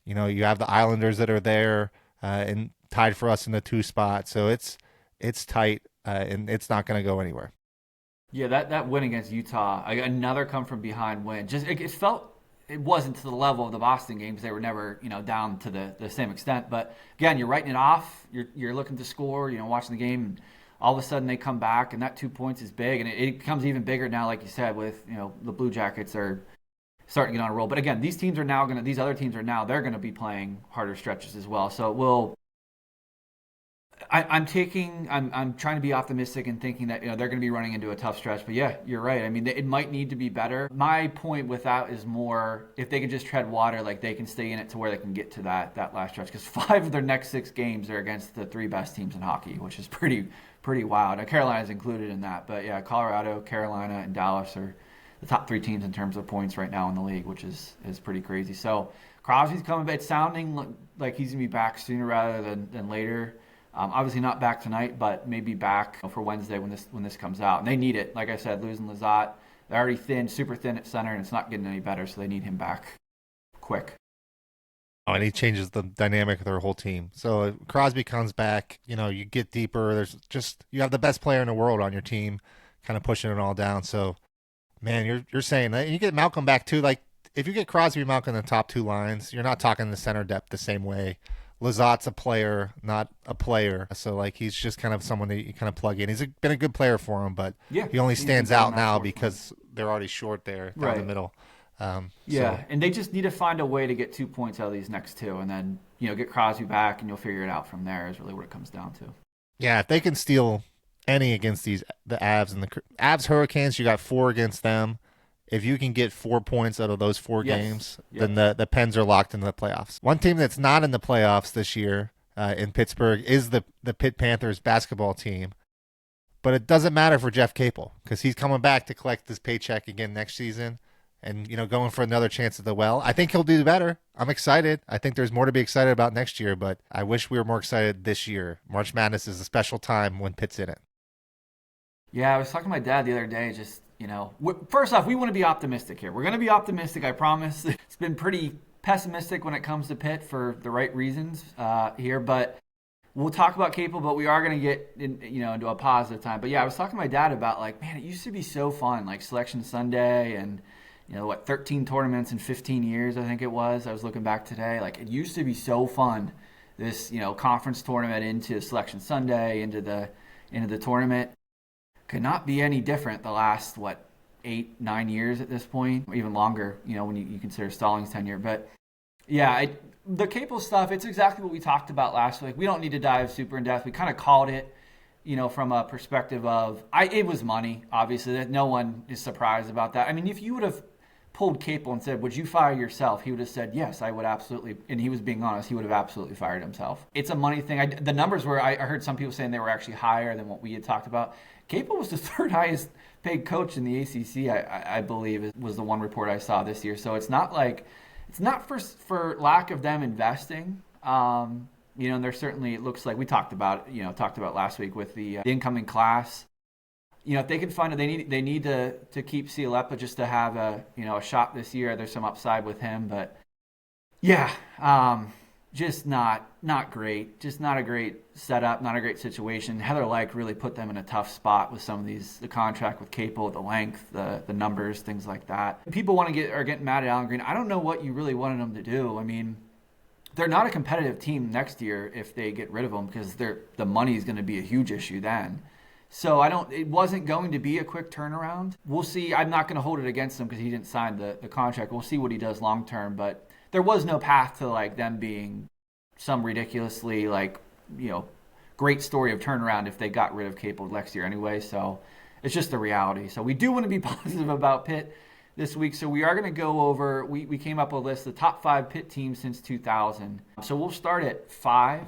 You have the Islanders that are there and tied for us in the 2 spot. So it's tight and it's not going to go anywhere. Yeah, that win against Utah, another come from behind win. Just it felt it wasn't to the level of the Boston games. They were never down to the same extent. But again, you're writing it off. You're looking to score. Watching the game. And all of a sudden they come back, and that 2 points is big, and it becomes even bigger now, like you said, with the Blue Jackets are starting to get on a roll. But again, these other teams are now they're gonna be playing harder stretches as well. So it will. I'm trying to be optimistic and thinking that they're going to be running into a tough stretch. But yeah, you're right. I mean, it might need to be better. My point with that is more if they can just tread water, like they can stay in it to where they can get to that last stretch. Because 5 of their next 6 games are against the 3 best teams in hockey, which is pretty wild. Now, Carolina's included in that, but yeah, Colorado, Carolina, and Dallas are the top 3 teams in terms of points right now in the league, which is pretty crazy. So Crosby's coming back. It's sounding like he's gonna be back sooner rather than later. Obviously not back tonight, but maybe back for Wednesday when this comes out. And they need it. Like I said, losing Lizotte, they're already super thin at center, and it's not getting any better, so they need him back quick. Oh, and he changes the dynamic of their whole team. So if Crosby comes back, you get deeper. You have the best player in the world on your team, kind of pushing it all down. So, man, you're saying that. And you get Malcolm back too. Like if you get Crosby, Malcolm in the top 2 lines, you're not talking the center depth the same way. Lizotte's a player, not a player. So, he's just kind of someone that you kind of plug in. He's been a good player for him, but he only stands out now because they're already short there down the middle. And they just need to find a way to get 2 points out of these next 2, and then, get Crosby back, and you'll figure it out from there is really what it comes down to. Yeah, if they can steal any against the Avs and the Avs Hurricanes, you got 4 against them. If you can get 4 points out of those 4 games, then the Pens are locked into the playoffs. One team that's not in the playoffs this year in Pittsburgh is the Pitt Panthers basketball team. But it doesn't matter for Jeff Capel because he's coming back to collect his paycheck again next season and, going for another chance at the well. I think he'll do better. I'm excited. I think there's more to be excited about next year, but I wish we were more excited this year. March Madness is a special time when Pitt's in it. Yeah, I was talking to my dad the other day, first off, we want to be optimistic here. We're going to be optimistic, I promise. It's been pretty pessimistic when it comes to Pitt for the right reasons here, but We'll talk about Capel, but we are going to get into a positive time. But yeah, I was talking to my dad about like, man, it used to be so fun, like Selection Sunday and 13 tournaments in 15 years, I think it was. I was looking back today. Like, it used to be so fun. This, conference tournament into Selection Sunday, into the tournament. Could not be any different the last, 8-9 years at this point, or even longer, when you consider Stallings' tenure. But yeah, the Capel stuff, it's exactly what we talked about last week. We don't need to dive super in depth. We kind of called it, from a perspective of, it was money, obviously. That no one is surprised about that. I mean, if you would have pulled Capel and said, would you fire yourself? He would have said, yes, I would absolutely. And he was being honest. He would have absolutely fired himself. It's a money thing. The numbers were, I heard some people saying they were actually higher than what we had talked about. Capel was the third highest paid coach in the ACC, I believe, was the one report I saw this year. So it's not for lack of them investing. And there's certainly, it looks like we talked about last week with the incoming class. If they can find it, they need to keep Cialeppa just to have a shot this year. There's some upside with him, but yeah, just not great. Just not a great setup, not a great situation. Heather Lyke really put them in a tough spot with some of the contract with Capel, the length, the numbers, things like that. People are getting mad at Allen Green. I don't know what you really wanted them to do. I mean, they're not a competitive team next year if they get rid of them, because the money is going to be a huge issue then. So it wasn't going to be a quick turnaround. We'll see. I'm not going to hold it against him because he didn't sign the contract. We'll see what he does long term, but there was no path to them being some ridiculously great story of turnaround if they got rid of Capel next year anyway. So it's just the reality. So we do want to be positive about Pitt this week. So we are going to go over, we came up with a list, the top 5 Pitt teams since 2000. So we'll start at 5.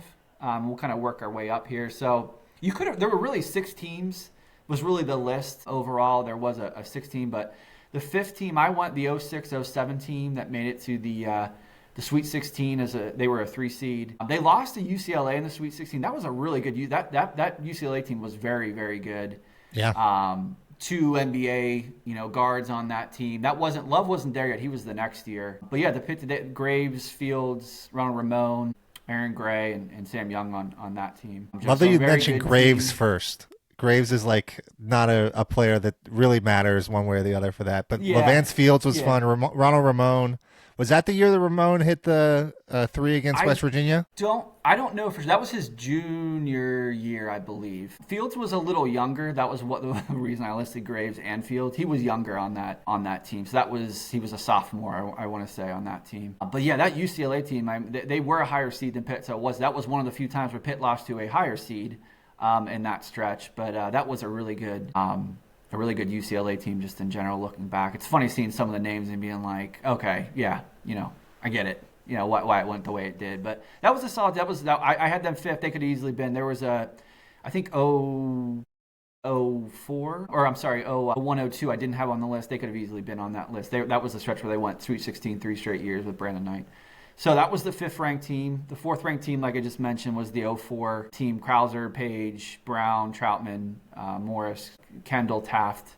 We'll kind of work our way up here. So there were really 6 teams, was really the list overall. There was a 6 team, but the 5th team, I want the 06-07 team that made it to the Sweet 16 they were a 3 seed. They lost to UCLA in the Sweet 16. That was a really good, that UCLA team was very, very good. Yeah. 2 NBA, guards on that team. Love wasn't there yet. He was the next year. But yeah, the Pitt, Graves, Fields, Ronald Ramon, Aaron Gray, and Sam Young on that team. Love that you mentioned Graves first. Graves is not a player that really matters one way or the other for that. But yeah. Levance Fields was fun. Ronald Ramon. Was that the year that Ramon hit the 3 against West Virginia? I don't know for sure. That was his junior year, I believe. Fields was a little younger. That was the reason I listed Graves and Fields. He was younger on that team. So he was a sophomore, I want to say, on that team. But yeah, that UCLA team, they were a higher seed than Pitt. So that was one of the few times where Pitt lost to a higher seed in that stretch. But that was a really good UCLA team just in general looking back. It's funny seeing some of the names and being like, okay, yeah, I get it. Why it went the way it did. But that was a solid. I had them 5th. They could have easily been. There was I think 04, or I'm sorry, 0102 I didn't have on the list. They could have easily been on that list. That was the stretch where they went Sweet 16 3 straight years with Brandon Knight. So that was the 5th ranked team. The 4th ranked team, like I just mentioned, was the 04 team. Krauser, Page, Brown, Troutman, Morris, Kendall, Taft,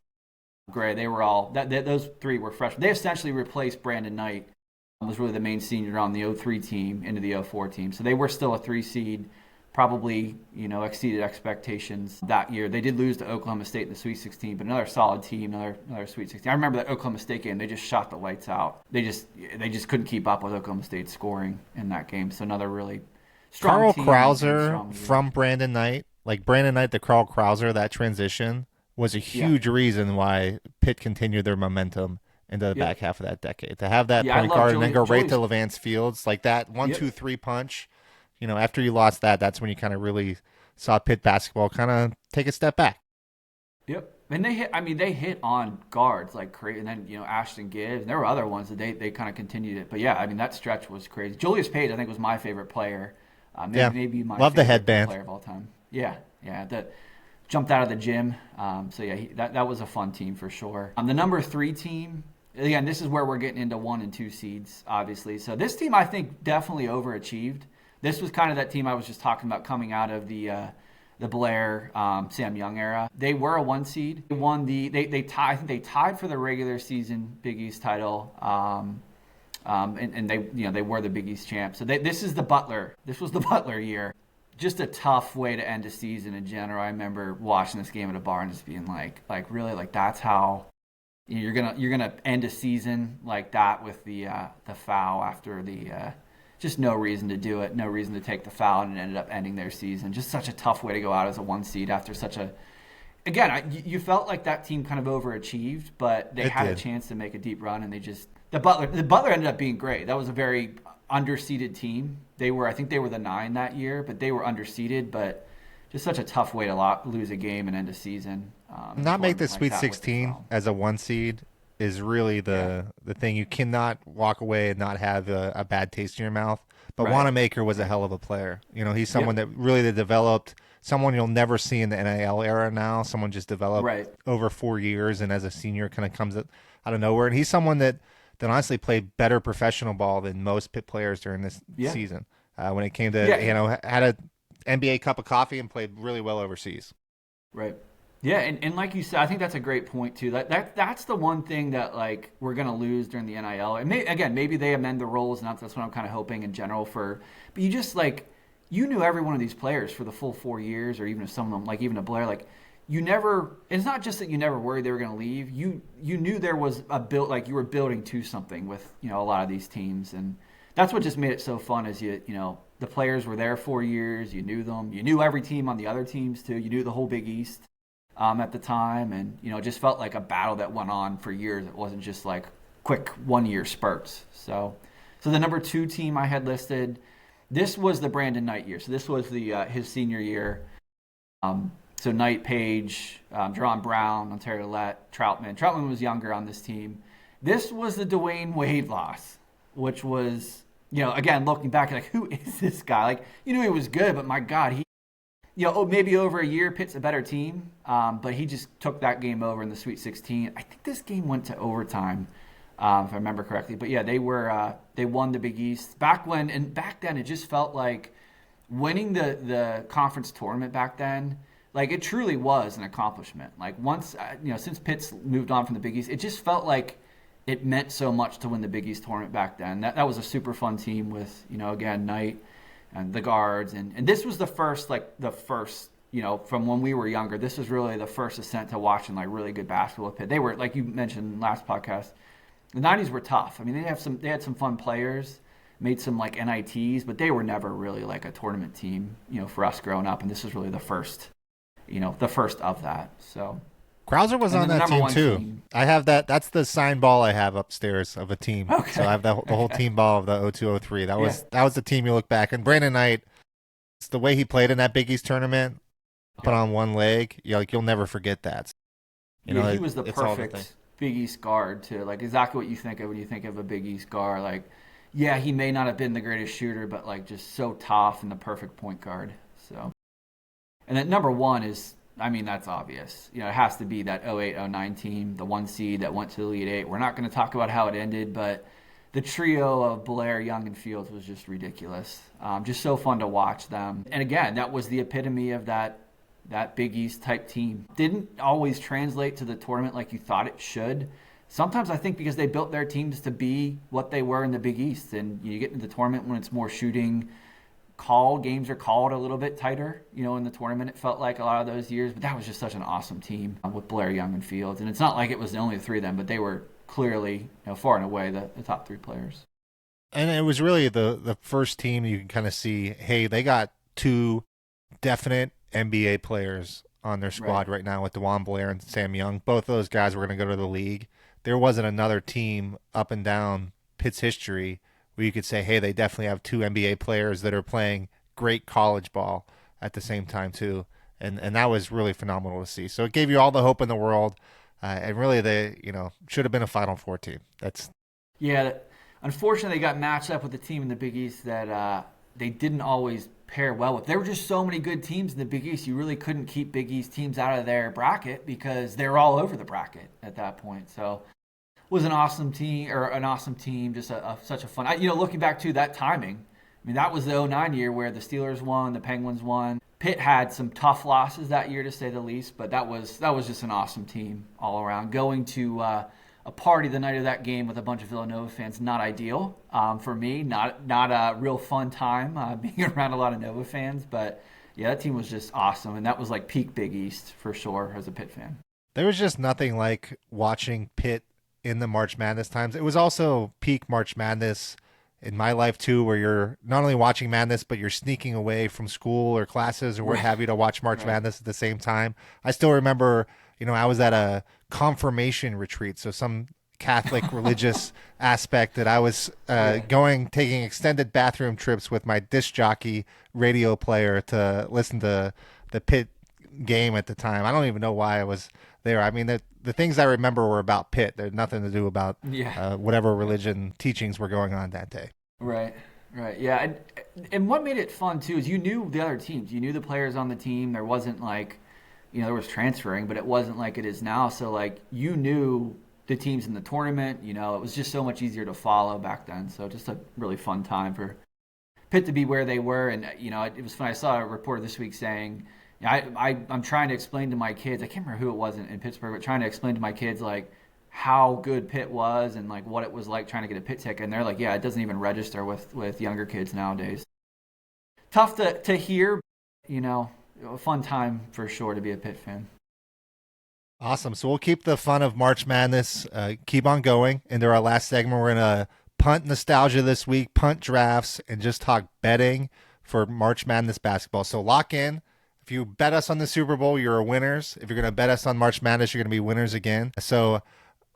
Gray. They were all those 3 were freshmen. They essentially replaced Brandon Knight. Was really the main senior on the 03 team into the 04 team. So they were still a 3 seed, probably, exceeded expectations that year. They did lose to Oklahoma State in the Sweet 16, but another solid team, another Sweet 16. I remember that Oklahoma State game, they just shot the lights out. They just couldn't keep up with Oklahoma State scoring in that game. So another really strong team. Carl Krauser from Brandon Knight, Brandon Knight to Carl Krauser, that transition was a huge reason why Pitt continued their momentum into the back half of that decade. To have that point guard and then go right to Levance Fields, like that 1-2-3 punch, after you lost that's when you kind of really saw Pitt basketball kind of take a step back. Yep. And they hit on guards like crazy. And then, Ashton Gibbs. And there were other ones that they kind of continued it. But yeah, that stretch was crazy. Julius Page, I think, was my favorite player. Maybe my Love favorite the headband player of all time. Yeah. That jumped out of the gym. So yeah, that was a fun team for sure. The number 3 team. Again, this is where we're getting into 1 and 2 seeds, obviously. So this team, I think, definitely overachieved. This was kind of that team I was just talking about coming out of the Blair, Sam Young era. They were a 1 seed. They won I think they tied for the regular season Big East title. And they were the Big East champs. So this was the Butler year. just a tough way to end a season in general. I remember watching this game at a bar and just being like really, like that's how you're gonna end a season like that with the foul after the just no reason to do it, no reason to take the foul, and it ended up ending their season. Just such a tough way to go out as a 1 seed after such a. Again, you felt like that team kind of overachieved, but they had a chance to make a deep run, and they just the Butler ended up being great. That was a very underseeded team. I think they were the 9 that year, but they were underseeded. But just such a tough way to lose a game and end a season. Not make the Sweet 16 as a 1 seed is really the thing. You cannot walk away and not have a bad taste in your mouth. But Wanamaker was a hell of a player. He's someone that really developed. Someone you'll never see in the NIL era now. Someone just developed over 4 years, and as a senior kind of comes out of nowhere. And he's someone that honestly played better professional ball than most Pitt players during this season. When it came to, had a NBA cup of coffee and played really well overseas. Right. Yeah, and like you said, I think that's a great point too. That's the one thing that like we're gonna lose during the NIL. And maybe they amend the rules, and that's what I'm kind of hoping in general for. But you just you knew every one of these players for the full 4 years, or even if some of them, like even a Blair, like you never. It's not just that you never worried they were gonna leave. You knew there was you were building to something with a lot of these teams, and that's what just made it so fun. Is the players were there 4 years, you knew them, you knew every team on the other teams too, you knew the whole Big East. At the time, and it just felt like a battle that went on for years. It wasn't just like quick 1 year spurts. So the number 2 team I had listed, this was the Brandon Knight year. So this was his senior year. So Knight, Page, Jerron Brown, Ontario Lett, Troutman. Troutman was younger on this team. This was the Dwayne Wade loss, which was again looking back like who is this guy? Like he was good, but my God, maybe over a year, Pitt's a better team, but he just took that game over in the Sweet 16. I think this game went to overtime, if I remember correctly. But yeah, they won the Big East back then. It just felt like winning the conference tournament back then. Like it truly was an accomplishment. Like once since Pitt's moved on from the Big East, it just felt like it meant so much to win the Big East tournament back then. That was a super fun team with again Knight and the guards, and this was the first from when we were younger. This was really the first ascent to watching like really good basketball with Pitt. They were, like you mentioned last podcast, the 90s were tough. I mean, they had some fun players, made some like NITs, but they were never really like a tournament team, for us growing up. And this was really the first of that. So Krauser was on that team too. I have that. That's the signed ball I have upstairs of a team. Okay. So I have the whole team ball of the 0203. That was the team you look back. And Brandon Knight, it's the way he played in that Big East tournament, put on one leg. You'll never forget that. He was the perfect Big East guard too. Like exactly what you think of when you think of a Big East guard. Like, yeah, he may not have been the greatest shooter, but like just so tough and the perfect point guard. So, and then number 1 is. I mean, that's obvious. It has to be that 08-09 team, the 1 seed that went to the Elite Eight. We're not going to talk about how it ended, but the trio of Blair, Young, and Fields was just ridiculous. Just so fun to watch them. And again, that was the epitome of that Big East type team. Didn't always translate to the tournament like you thought it should. Sometimes I think because they built their teams to be what they were in the Big East. And you get into the tournament when it's more shooting, games are called a little bit tighter, in the tournament. It felt like a lot of those years, but that was just such an awesome team with Blair, Young, and Fields. And it's not like it was only the 3 of them, but they were clearly, far and away the top 3 players. And it was really the first team you can kind of see, hey, they got 2 definite NBA players on their squad right now with DeJuan Blair and Sam Young. Both of those guys were going to go to the league. There wasn't another team up and down Pitt's history where you could say, hey, they definitely have 2 NBA players that are playing great college ball at the same time too. And that was really phenomenal to see. So it gave you all the hope in the world. And really they, should have been a Final Four team. Unfortunately they got matched up with a team in the Big East that they didn't always pair well with. There were just so many good teams in the Big East. You really couldn't keep Big East teams out of their bracket because they were all over the bracket at that point. So was an awesome team, just such a fun. Looking back to that timing, I mean, that was the 09 year where the Steelers won, the Penguins won. Pitt had some tough losses that year, to say the least, but that was just an awesome team all around. Going to a party the night of that game with a bunch of Villanova fans. Not ideal for me. Not a real fun time being around a lot of Nova fans. But yeah, that team was just awesome, and that was like peak Big East for sure as a Pitt fan. There was just nothing like watching Pitt in the March Madness times. It was also peak March Madness in my life too, where you're not only watching Madness, but you're sneaking away from school or classes or what have you to watch March Madness at the same time. I still remember, I was at a confirmation retreat, so some Catholic religious aspect that I was taking extended bathroom trips with my disc jockey radio player to listen to the Pitt game at the time. I don't even know why I was there. I mean, the things I remember were about Pitt. They had nothing to do about whatever religion teachings were going on that day. Right. Yeah. And what made it fun, too, is you knew the other teams. You knew the players on the team. There wasn't like, there was transferring, but it wasn't like it is now. So, like, you knew the teams in the tournament. It was just so much easier to follow back then. So just a really fun time for Pitt to be where they were. And, it was fun. I saw a report this week saying, I'm trying to explain to my kids, I can't remember who it was in Pittsburgh, but trying to explain to my kids, like, how good Pitt was and, like, what it was like trying to get a Pitt ticket. And they're like, yeah, it doesn't even register with younger kids nowadays. Tough to hear, a fun time for sure to be a Pitt fan. Awesome. So we'll keep the fun of March Madness, keep on going. Into our last segment, we're going to punt nostalgia this week, punt drafts, and just talk betting for March Madness basketball. So lock in. If you bet us on the Super Bowl, you're winners. If you're going to bet us on March Madness, you're going to be winners again. So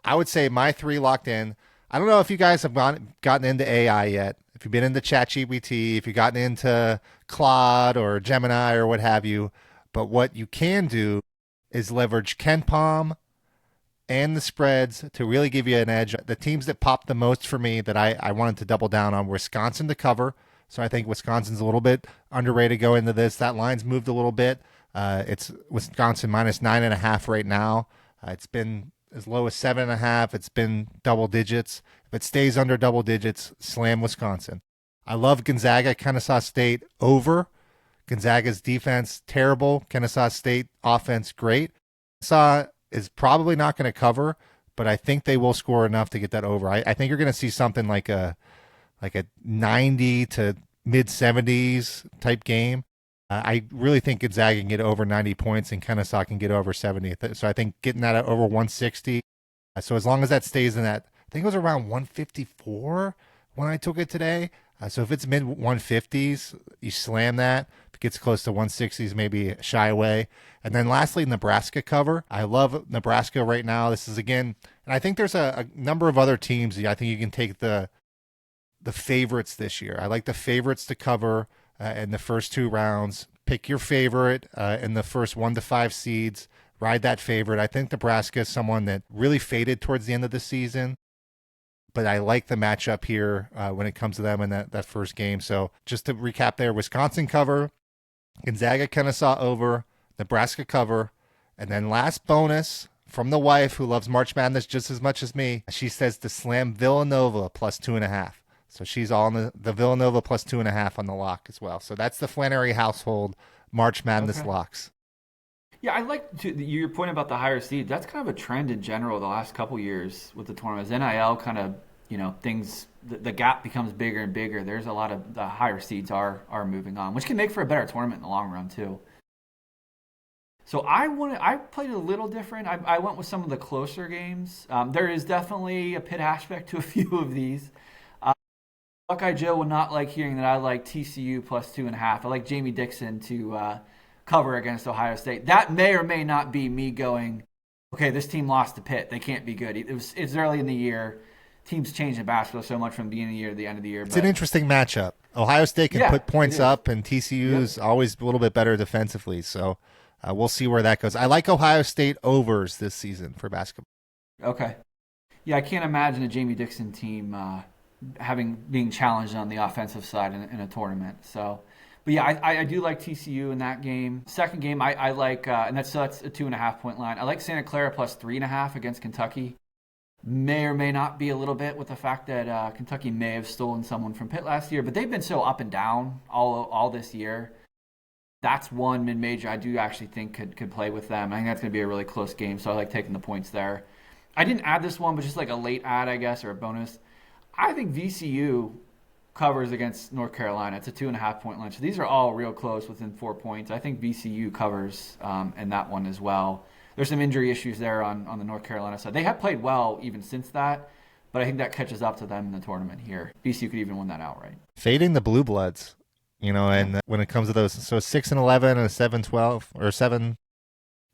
I would say my three locked in. I don't know if you guys have gotten into AI yet. If you've been into ChatGPT, if you've gotten into Claude or Gemini or what have you. But what you can do is leverage KenPom and the spreads to really give you an edge. The teams that popped the most for me that I wanted to double down on were Wisconsin to cover. So I think Wisconsin's a little bit underrated going into this. That line's moved a little bit. It's Wisconsin minus 9.5 right now. It's been as low as 7.5. It's been double digits. If it stays under double digits, slam Wisconsin. I love Gonzaga, Kennesaw State over. Gonzaga's defense, terrible. Kennesaw State offense, great. Kennesaw is probably not going to cover, but I think they will score enough to get that over. I think you're going to see something like a 90 to mid 70s type game. I really think Gonzaga can get over 90 points and Kennesaw can get over 70. So I think getting that at over 160. So as long as that stays in that, I think it was around 154 when I took it today. So if it's mid 150s, you slam that. If it gets close to 160s, maybe shy away. And then lastly, Nebraska cover. I love Nebraska right now. This is again, and I think there's a number of other teams. I think you can take the favorites this year. I like the favorites to cover in the first two rounds. Pick your favorite in the first 1 to 5 seeds. Ride that favorite. I think Nebraska is someone that really faded towards the end of the season, but I like the matchup here when it comes to them in that first game. So just to recap there, Wisconsin cover, Gonzaga, Kennesaw over, Nebraska cover, and then last bonus from the wife who loves March Madness just as much as me. She says to slam Villanova plus 2.5. So she's all on the Villanova plus 2.5 on the lock as well. So that's the Flannery household March Madness locks. Yeah, I like your point about the higher seed. That's kind of a trend in general the last couple years with the tournaments. NIL kind of, things, the gap becomes bigger and bigger. There's a lot of the higher seeds are moving on, which can make for a better tournament in the long run too. So I played a little different. I went with some of the closer games. There is definitely a Pitt aspect to a few of these. Buckeye Joe would not like hearing that I like TCU plus 2.5. I like Jamie Dixon to cover against Ohio State. That may or may not be me going, okay, this team lost to Pitt. They can't be good. It's early in the year. Teams change in basketball so much from the beginning of the year to the end of the year. It's an interesting matchup. Ohio State can put points up, and TCU is always a little bit better defensively. So we'll see where that goes. I like Ohio State overs this season for basketball. Okay. Yeah, I can't imagine a Jamie Dixon team being challenged on the offensive side in a tournament. So, but yeah, I do like TCU in that game. Second game, I like, and that's a 2.5 point line. I like Santa Clara plus 3.5 against Kentucky. May or may not be a little bit with the fact that Kentucky may have stolen someone from Pitt last year, but they've been so up and down all this year. That's one mid-major I do actually think could play with them. I think that's going to be a really close game, so I like taking the points there. I didn't add this one, but just like a late add, I guess, or a bonus. I think VCU covers against North Carolina. It's a 2.5 point line. So these are all real close within 4 points. I think VCU covers in that one as well. There's some injury issues there on the North Carolina side. They have played well even since that, but I think that catches up to them in the tournament here. VCU could even win that outright. Fading the Blue Bloods, and when it comes to those, so 6-11 and a 7-12 or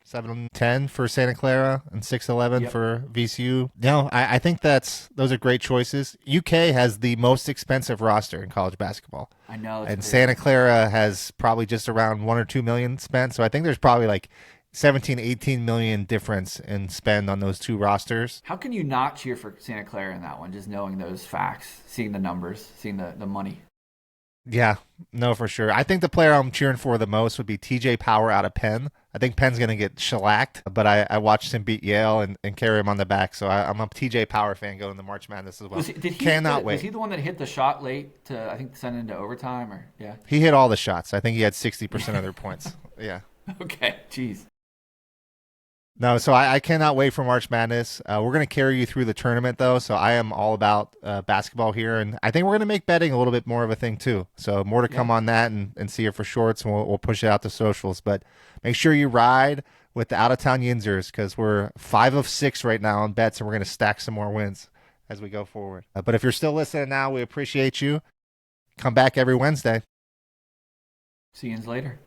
7-10 for Santa Clara and 6-11 for VCU. No, I think those are great choices. UK has the most expensive roster in college basketball. I know. And crazy. Santa Clara has probably just around 1 or 2 million spent. So I think there's probably like 17, 18 million difference in spend on those two rosters. How can you not cheer for Santa Clara in that one, just knowing those facts, seeing the numbers, seeing the money? Yeah, no, for sure. I think the player I'm cheering for the most would be TJ Power out of Penn. I think Penn's going to get shellacked, but I watched him beat Yale and carry him on the back, so I'm a TJ Power fan going to March Madness as well. Cannot wait. Was he the one that hit the shot late to, I think, send it into overtime? Or yeah, he hit all the shots. I think he had 60% of their points. Yeah. Okay, jeez. No, so I cannot wait for March Madness. We're going to carry you through the tournament, though, so I am all about basketball here, and I think we're going to make betting a little bit more of a thing, too. So more to come on that and see it for shorts, and we'll push it out to socials. But make sure you ride with the Out of Town Yinzers because we're 5 of 6 right now on bets, and we're going to stack some more wins as we go forward. But if you're still listening now, we appreciate you. Come back every Wednesday. See you later.